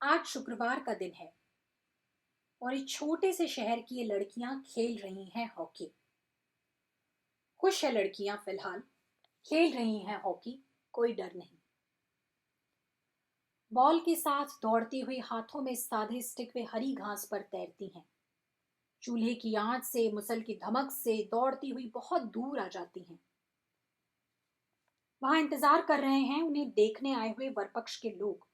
आज शुक्रवार का दिन है और इस छोटे से शहर की ये लड़कियां खेल रही हैं हॉकी। खुश है लड़कियां फिलहाल, खेल रही हैं हॉकी, कोई डर नहीं। बॉल के साथ दौड़ती हुई हाथों में सादे स्टिक वे हरी घास पर तैरती हैं। चूल्हे की आंच से, मुसल की धमक से दौड़ती हुई बहुत दूर आ जाती हैं। वहां इंतजार कर रहे हैं उन्हें देखने आए हुए वरपक्ष के लोग।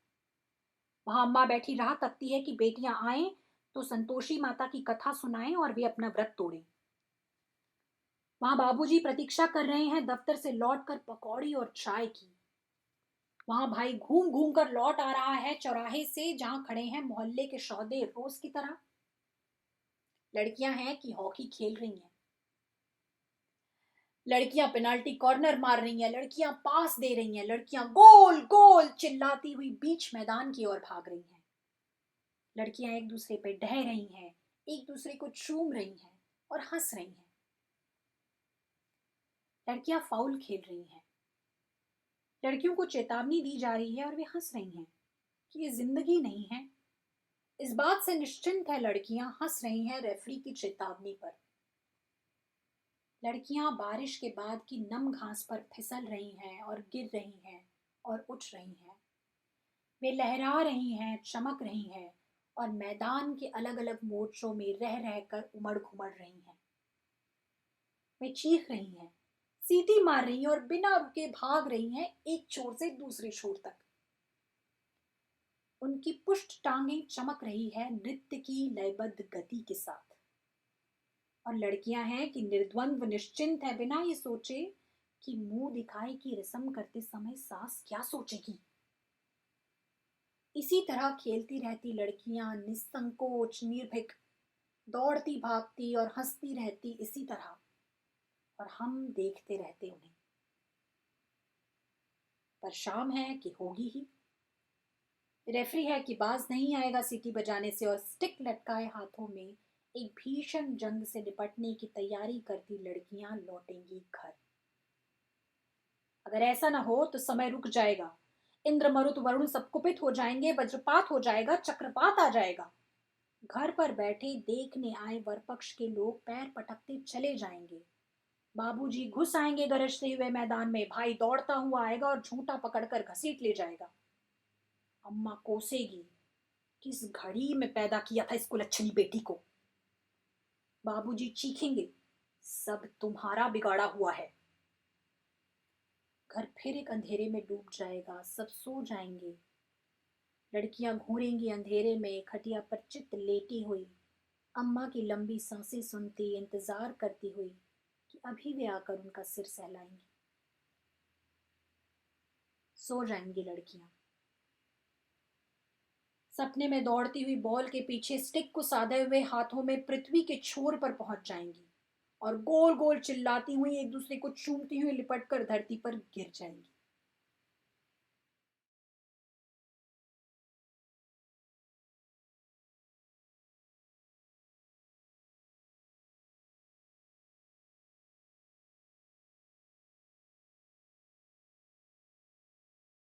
वहां अम्मा बैठी राह तकती है कि बेटियां आए तो संतोषी माता की कथा सुनाएं और वे अपना व्रत तोड़ें। वहां बाबूजी प्रतीक्षा कर रहे हैं दफ्तर से लौटकर पकौड़ी और चाय की। वहां भाई घूम घूम कर लौट आ रहा है चौराहे से, जहां खड़े हैं मोहल्ले के सौदे रोज की तरह। लड़कियां हैं कि हॉकी खेल रही हैं। लड़कियां पेनाल्टी कॉर्नर मार रही हैं, लड़कियां पास दे रही हैं, लड़कियां गोल गोल चिल्लाती हुई बीच मैदान की ओर भाग रही हैं। लड़कियां एक दूसरे पे ढह रही हैं, एक दूसरे को चूम रही हैं और हंस रही हैं। लड़कियां फाउल खेल रही हैं। लड़कियों को चेतावनी दी जा रही है और वे हंस रही हैं कि ये जिंदगी नहीं है। इस बात से निश्चिंत है लड़कियां हंस रही हैं रेफरी की चेतावनी पर। लड़कियां बारिश के बाद की नम घास पर फिसल रही हैं और गिर रही हैं और उठ रही हैं। वे लहरा रही हैं, चमक रही हैं और मैदान के अलग अलग मोर्चों में रह रहकर उमड़ घुमड़ रही हैं। वे चीख रही हैं, सीटी मार रही हैं और बिना रुके भाग रही हैं एक छोर से दूसरे छोर तक। उनकी पुष्ट टांगें चमक रही है नृत्य की लयबद्ध गति के साथ। और लड़कियां हैं कि निर्द्वंद्व निश्चिंत है, बिना ये सोचे कि मुंह दिखाई की रस्म करते समय सास क्या सोचेगी। इसी तरह खेलती रहती लड़कियां निसंकोच निर्भीक, दौड़ती भागती और हंसती रहती इसी तरह, और हम देखते रहते उन्हें। पर शाम है कि होगी ही। रेफरी है कि बाज नहीं आएगा सीटी बजाने से, और स्टिक लटकाए हाथों में एक भीषण जंग से निपटने की तैयारी करती लड़कियां लौटेंगी घर। अगर ऐसा ना हो तो समय रुक जाएगा। इंद्र मरुत वरुण सब कुपित हो जाएंगे, वज्रपात हो जाएगा, चक्रपात आ जाएगा। घर पर बैठे देखने आए वरपक्ष के लोग पैर पटकते चले जाएंगे। बाबूजी घुस आएंगे गरजते हुए मैदान में, भाई दौड़ता हुआ आएगा और झूठा पकड़कर घसीट ले जाएगा। अम्मा कोसेगी, किस घड़ी में पैदा किया था इसको लच्छनी बेटी को। बाबूजी चीखेंगे, सब तुम्हारा बिगाड़ा हुआ है। घर फिर एक अंधेरे में डूब जाएगा, सब सो जाएंगे। लड़कियां घूरेंगी अंधेरे में, खटिया पर चित लेटी हुई, अम्मा की लंबी सांसें सुनती, इंतजार करती हुई कि अभी वे आकर उनका सिर सहलाएंगी। सो जाएंगी लड़कियां। सपने में दौड़ती हुई बॉल के पीछे स्टिक को साधे हुए हाथों में पृथ्वी के छोर पर पहुंच जाएंगी और गोल गोल चिल्लाती हुई एक दूसरे को चूमती हुई लिपट कर धरती पर गिर जाएंगी।